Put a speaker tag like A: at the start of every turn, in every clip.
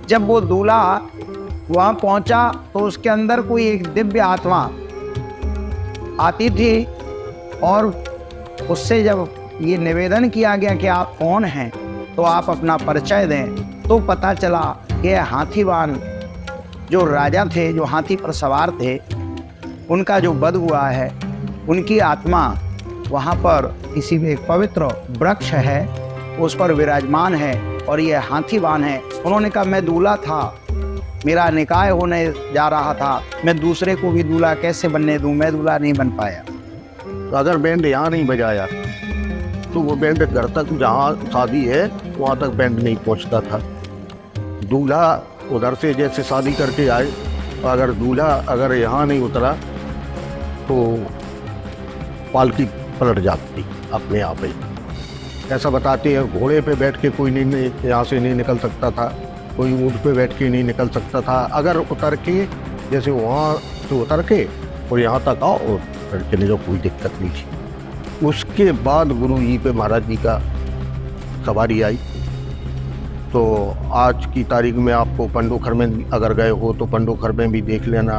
A: जब वो दूल्हा वहाँ पहुँचा तो उसके अंदर कोई एक दिव्य आत्मा आती थी और उससे जब ये निवेदन किया गया कि आप कौन हैं, तो आप अपना परिचय दें, तो पता चला कि हाथीवान जो राजा थे, जो हाथी पर सवार थे, उनका जो वध हुआ है, उनकी आत्मा वहाँ पर किसी भी एक पवित्र वृक्ष है उस पर विराजमान है और ये हाथीवान है। उन्होंने कहा मैं दूल्हा था, मेरा निकाह होने जा रहा था, मैं दूसरे को भी दूल्हा कैसे बनने दूं, मैं दूल्हा नहीं बन पाया।
B: तो अगर बैंड यहाँ नहीं बजाया तो वो बैंड घर तक, जहाँ शादी है वहाँ तक बैंड नहीं पहुँचता था। दूल्हा उधर से जैसे शादी करके आए, अगर दूल्हा अगर यहाँ नहीं उतरा तो पालकी पलट जाती अपने आप ही। ऐसा बताते हैं घोड़े पे बैठ के कोई नहीं यहाँ से नहीं निकल सकता था, कोई ऊँट पे बैठ के नहीं निकल सकता था। अगर उतर के जैसे वहाँ से उतर के और यहाँ तक आओ और फिर चले जाओ, कोई दिक्कत नहीं थी। उसके बाद गुरु जी पे महाराज जी का सवारी आई। तो आज की तारीख में आपको पंडोखर में अगर गए हो तो पंडोखर में भी देख लेना,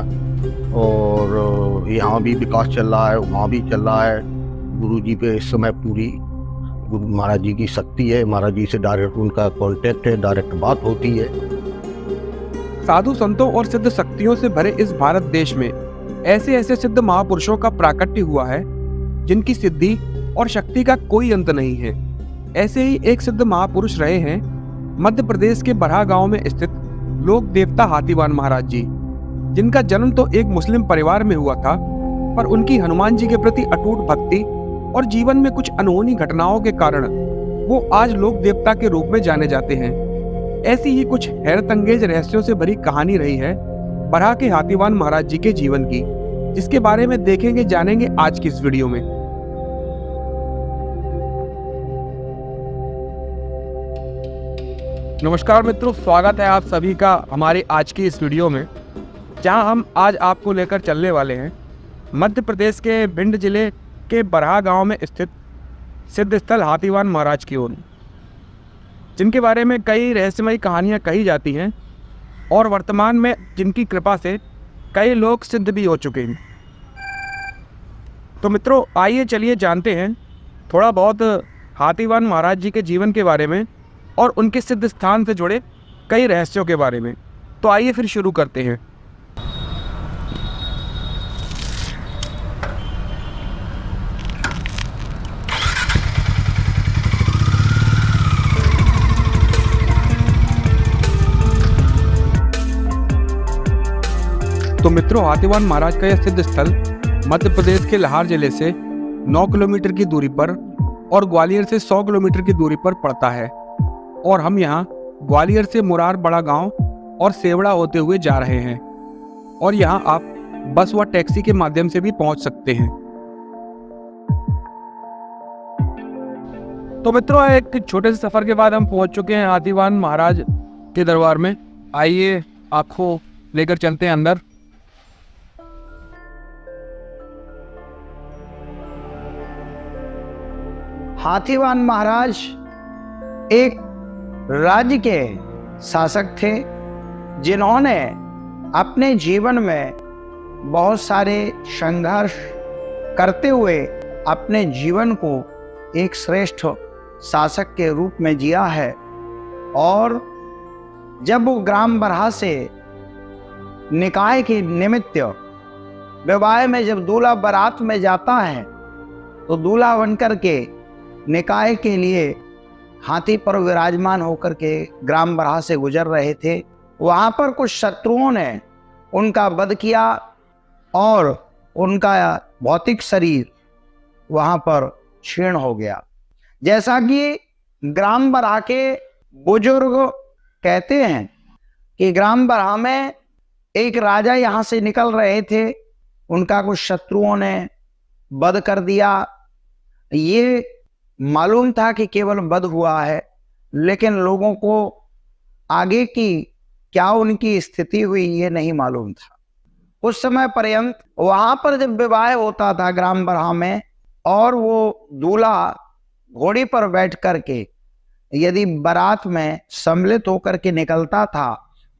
B: और यहाँ भी विकास चल रहा है, वहाँ भी चल रहा है। गुरु जी पे इस समय पूरी गुरु महाराज जी की शक्ति है, महाराज जी से डायरेक्ट उनका कांटेक्ट है, डायरेक्ट बात होती है।
C: साधु संतों और सिद्ध शक्तियों से भरे इस भारत देश में ऐसे ऐसे सिद्ध महापुरुषों का प्राकट्य हुआ है जिनकी सिद्धि और शक्ति का कोई अंत नहीं है। ऐसे ही एक सिद्ध महापुरुष रहे हैं मध्य प्रदेश के बरहा गांव में स्थित लोक देवता हाथीवान महाराज जी, जिनका जन्म तो एक मुस्लिम परिवार में हुआ था, पर उनकी हनुमान जी के प्रति अटूट भक्ति और जीवन में कुछ अनहोनी घटनाओं के कारण वो आज लोक देवता के रूप में जाने जाते हैं। ऐसी ही कुछ हैरतअंगेज रहस्यों से भरी कहानी रही है बरहा के हाथीवान महाराज जी के जीवन की, जिसके बारे में देखेंगे जानेंगे आज की इस वीडियो में। नमस्कार मित्रों, स्वागत है आप सभी का हमारे आज की इस वीडियो में, जहां हम आज आपको लेकर चलने वाले हैं मध्य प्रदेश के भिंड जिले के बरहा गांव में स्थित सिद्ध स्थल हाथीवान महाराज की ओर, जिनके बारे में कई रहस्यमयी कहानियां कही जाती हैं और वर्तमान में जिनकी कृपा से कई लोग सिद्ध भी हो चुके हैं। तो मित्रों आइए चलिए जानते हैं थोड़ा बहुत हाथीवान महाराज जी के जीवन के बारे में और उनके सिद्ध स्थान से जुड़े कई रहस्यों के बारे में। तो आइए फिर शुरू करते हैं। तो मित्रों हाथीवान महाराज का यह सिद्ध स्थल मध्य प्रदेश के लाहौर जिले से 9 किलोमीटर की दूरी पर और ग्वालियर से 100 किलोमीटर की दूरी पर पड़ता है, और हम यहाँ ग्वालियर से मुरार बड़ा गांव और सेवड़ा होते हुए जा रहे हैं, और यहाँ आप बस व टैक्सी के माध्यम से भी पहुंच सकते हैं। तो मित्रों एक छोटे से सफर के बाद हम पहुंच चुके हैं हाथीवान महाराज के दरबार में। आइए आपको लेकर चलते हैं अंदर।
A: हाथीवान महाराज एक राज्य के शासक थे, जिन्होंने अपने जीवन में बहुत सारे संघर्ष करते हुए अपने जीवन को एक श्रेष्ठ शासक के रूप में जिया है। और जब वो ग्राम बरहा से निकाय के निमित्त विवाह में जब दूल्हा बारात में जाता है, तो दूल्हा बनकर के निकाय के लिए हाथी पर विराजमान होकर के ग्राम बरहा से गुजर रहे थे। वहाँ पर कुछ शत्रुओं ने उनका वध किया और उनका भौतिक शरीर वहाँ पर क्षीण हो गया। जैसा कि ग्राम बरहा के बुजुर्ग कहते हैं कि ग्राम बरहा में एक राजा यहाँ से निकल रहे थे, उनका कुछ शत्रुओं ने वध कर दिया। ये मालूम था कि केवल वध हुआ है, लेकिन लोगों को आगे की क्या उनकी स्थिति हुई ये नहीं मालूम था। कुछ समय पर्यंत वहां पर जब विवाह होता था ग्राम बरहा में, और वो दूल्हा घोड़ी पर बैठ करके यदि बारात में सम्मिलित होकर के निकलता था,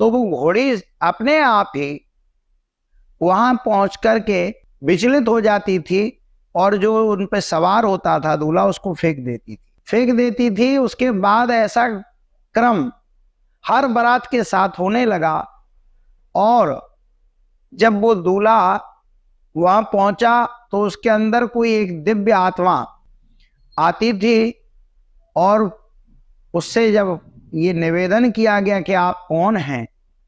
A: तो वो घोड़ी अपने आप ही वहां पहुंच करके विचलित हो जाती थी और जो उन पे सवार होता था दूल्हा उसको फेंक देती थी। उसके बाद ऐसा क्रम हर बारात के साथ होने लगा और जब वो दूल्हा वहां पहुंचा तो उसके अंदर कोई एक दिव्य आत्मा आती थी और उससे जब ये निवेदन किया गया कि आप कौन हैं,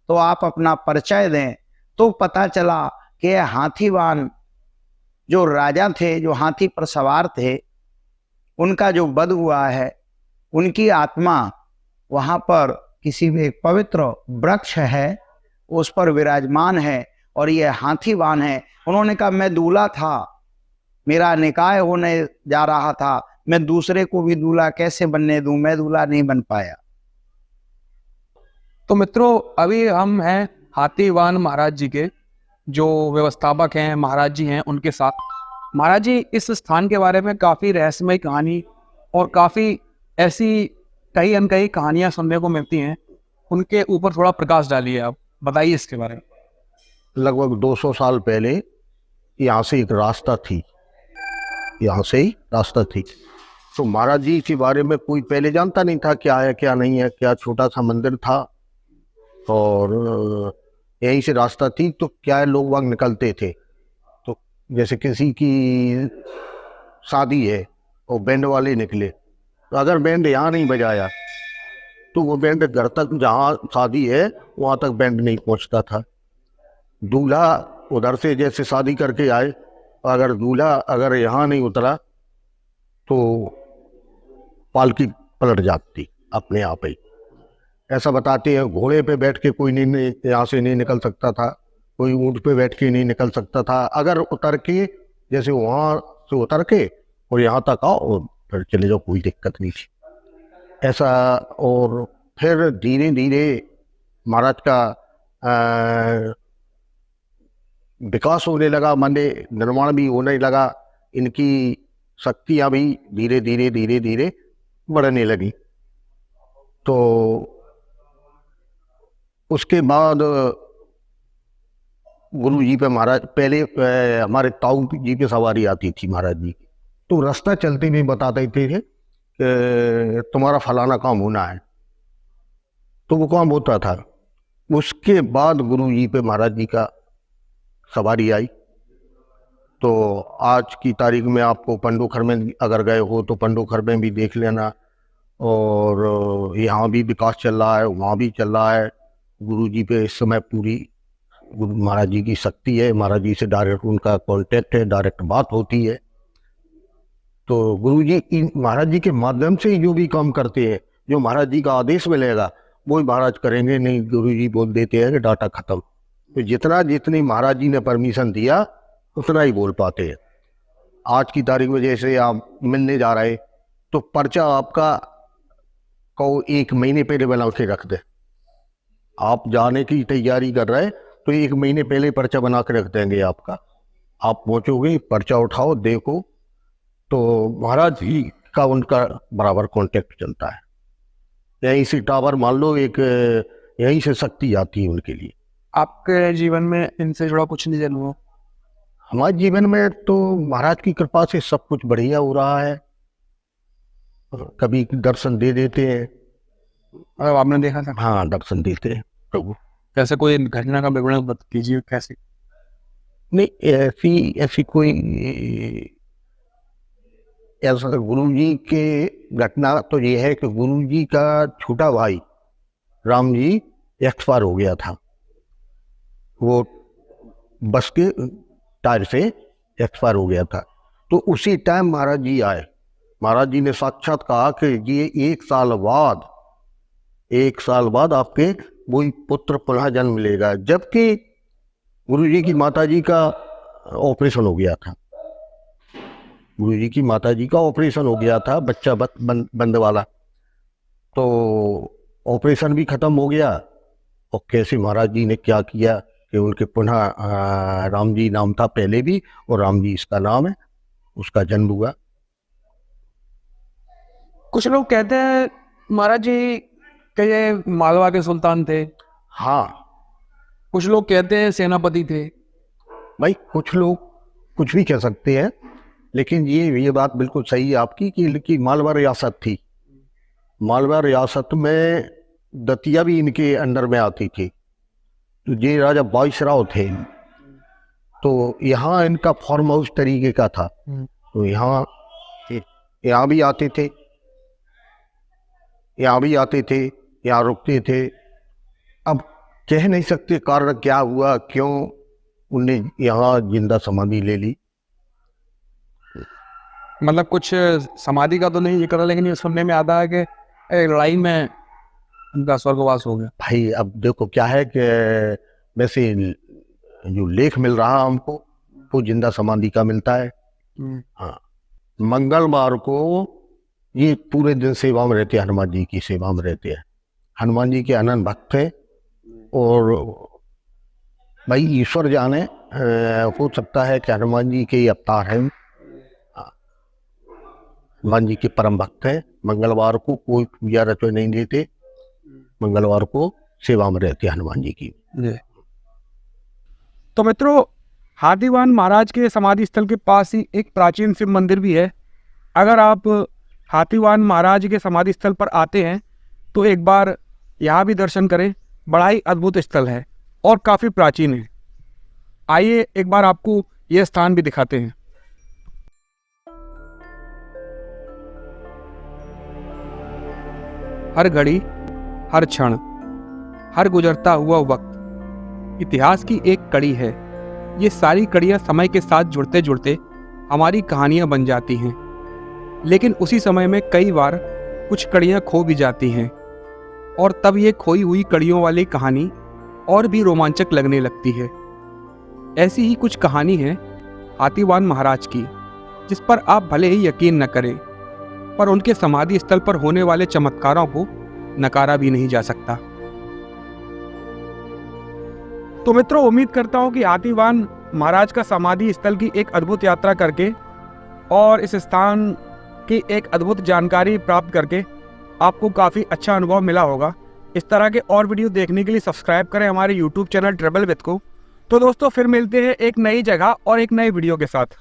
A: तो आप अपना परिचय दें, तो पता चला कि हाथीवान जो राजा थे, जो हाथी पर सवार थे, उनका जो वध हुआ है, उनकी आत्मा वहां पर किसी भी एक पवित्र वृक्ष है उस पर विराजमान है और ये हाथीवान है। उन्होंने कहा मैं दूल्हा था, मेरा निकाह होने जा रहा था, मैं दूसरे को भी दूल्हा कैसे बनने दूं, मैं दूल्हा नहीं बन पाया।
C: तो मित्रों, अभी हम हैं हाथीवान महाराज जी के जो व्यवस्थापक हैं, महाराज जी हैं, उनके साथ। महाराज जी, इस स्थान के बारे में काफ़ी रहस्यमय कहानी और काफ़ी ऐसी कई अनकही कहानियां सुनने को मिलती हैं, उनके ऊपर थोड़ा प्रकाश डालिए, आप बताइए इसके बारे में।
B: लगभग 200 साल पहले यहाँ से एक रास्ता थी, यहाँ से ही रास्ता थी। तो महाराज जी के बारे में कोई पहले जानता नहीं था क्या है क्या नहीं है, क्या छोटा सा मंदिर था और यहीं से रास्ता थी। तो क्या है, लोग वहाँ निकलते थे, तो जैसे किसी की शादी है और बैंड वाले निकले, तो अगर बैंड यहाँ नहीं बजाया तो वो बैंड घर तक, जहाँ शादी है वहाँ तक बैंड नहीं पहुँचता था। दूल्हा उधर से जैसे शादी करके आए, अगर दूल्हा अगर यहाँ नहीं उतरा तो पालकी पलट जाती अपने आप ही। ऐसा बताते हैं, घोड़े पे बैठ के कोई नहीं यहाँ से नहीं निकल सकता था, कोई ऊँट पे बैठ के नहीं निकल सकता था। अगर उतर के, जैसे वहाँ से उतर के और यहाँ तक आओ और फिर चले जाओ, कोई दिक्कत नहीं थी ऐसा। और फिर धीरे धीरे महाराज का विकास होने लगा, मंदिर निर्माण भी होने लगा, इनकी शक्तियाँ भी धीरे धीरे धीरे धीरे बढ़ने लगी। तो उसके बाद गुरु जी पे महाराज, पहले हमारे ताऊ जी पे सवारी आती थी महाराज जी की, तो रास्ता चलते भी बताते थे कि तुम्हारा फलाना काम होना है, तो वो काम होता था। उसके बाद गुरु जी पे महाराज जी का सवारी आई। तो आज की तारीख में आपको पंडोखर में अगर गए हो तो पंडोखर में भी देख लेना, और यहाँ भी विकास चल रहा है, वहाँ भी चल रहा है। गुरु जी पे इस समय पूरी गुरु महाराज जी की शक्ति है, महाराज जी से डायरेक्ट उनका कांटेक्ट है, डायरेक्ट बात होती है। तो गुरु जी महाराज जी के माध्यम से ही जो भी काम करते हैं, जो महाराज जी का आदेश मिलेगा वो ही महाराज करेंगे, नहीं गुरु जी बोल देते हैं कि डाटा खत्म। तो जितनी महाराज जी ने परमिशन दिया उतना ही बोल पाते हैं। आज की तारीख में जैसे आप मिलने जा रहे, तो पर्चा आपका को 1 महीने पहले बना के रख दे। आप जाने की तैयारी कर रहे तो 1 महीने पहले पर्चा बना के रख देंगे आपका। आप पहुंचोगे, पर्चा उठाओ, देखो, तो महाराज जी का उनका बराबर कांटेक्ट चलता है। यहीं से टावर मान लो एक, यहीं से शक्ति आती है उनके लिए।
C: आपके जीवन में इनसे जुड़ा कुछ नहीं हुआ?
B: हमारे जीवन में तो महाराज की कृपा से सब कुछ बढ़िया हो रहा है। कभी दर्शन दे देते हैं।
C: मतलब आपने देखा था?
B: हाँ, दर्शन देते हैं प्रभु।
C: कैसे कोई घटना का विवरण बता कीजिए, कैसे?
B: नहीं, ऐसी कोई ऐसा गुरु जी के घटना तो ये है कि गुरु जी का छोटा भाई राम जी एक्सपायर हो गया था। वो बस के टायर से एक्सपायर हो गया था। तो उसी टाइम महाराज जी आए। महाराज जी ने साक्षात कहा कि ये 1 साल बाद आपके वही पुत्र पुनः जन्म लेगा। जबकि गुरु जी की माता जी का ऑपरेशन हो गया था। गुरु जी की माता जी का ऑपरेशन हो गया था, बच्चा बंद वाला। तो ऑपरेशन भी खत्म हो गया। और कैसे महाराज जी ने क्या किया कि उनके पुनः राम जी नाम था पहले भी, और राम जी इसका नाम है, उसका जन्म हुआ।
C: कुछ लोग कहते हैं महाराज जी के ये मालवा के सुल्तान थे।
B: हाँ
C: कुछ लोग कहते हैं सेनापति थे।
B: भाई, कुछ लोग कुछ भी कह सकते हैं, लेकिन ये बात बिल्कुल सही है आपकी कि मालवा रियासत थी। मालवा रियासत में दतिया भी इनके अंडर में आती थी। तो ये राजा बाईसराव थे, तो यहाँ इनका फार्म हाउस तरीके का था। तो यहाँ भी आते थे, यहाँ रुकते थे। अब कह नहीं सकते कारण क्या हुआ, क्यों उनने यहाँ जिंदा समाधि ले ली।
C: मतलब कुछ समाधि का तो नहीं जिक्र, लेकिन ये सुनने में आता है कि एक लड़ाई में उनका स्वर्गवास हो गया।
B: भाई अब देखो क्या है कि वैसे जो लेख मिल रहा हमको वो जिंदा समाधि का मिलता है। हाँ, मंगलवार को ये पूरे दिन सेवा में रहते हैं, हनुमान जी की सेवा में रहते हैं। हनुमान जी के अनंत भक्त हैं, और भाई ईश्वर जाने, हो सकता है कि हनुमान जी के ही अवतार हैं। हनुमान जी के परम भक्त हैं। मंगलवार को कोई पूजा रचना नहीं देते, मंगलवार को सेवा में रहते हैं हनुमान जी की।
C: तो मित्रों, हाथीवान महाराज के समाधि स्थल के पास ही एक प्राचीन शिव मंदिर भी है। अगर आप हाथीवान महाराज के समाधि स्थल पर आते हैं तो एक बार यहाँ भी दर्शन करें। बड़ा ही अद्भुत स्थल है और काफ़ी प्राचीन है। आइए एक बार आपको यह स्थान भी दिखाते हैं। हर घड़ी, हर क्षण, हर गुजरता हुआ वक्त इतिहास की एक कड़ी है। ये सारी कड़ियाँ समय के साथ जुड़ते जुड़ते हमारी कहानियाँ बन जाती हैं, लेकिन उसी समय में कई बार कुछ कड़ियाँ खो भी जाती हैं, और तब ये खोई हुई कड़ियों वाली कहानी और भी रोमांचक लगने लगती है। ऐसी ही कुछ कहानी है हाथीवान महाराज की, जिस पर आप भले ही यकीन न करें, पर उनके समाधि स्थल पर होने वाले चमत्कारों को नकारा भी नहीं जा सकता। तो मित्रों, उम्मीद करता हूं कि हाथीवान महाराज का समाधि स्थल की एक अद्भुत यात्रा करके और इस स्थान की एक अद्भुत जानकारी प्राप्त करके आपको काफ़ी अच्छा अनुभव मिला होगा। इस तरह के और वीडियो देखने के लिए सब्सक्राइब करें हमारे YouTube चैनल ट्रैवल विद को। तो दोस्तों, फिर मिलते हैं एक नई जगह और एक नए वीडियो के साथ।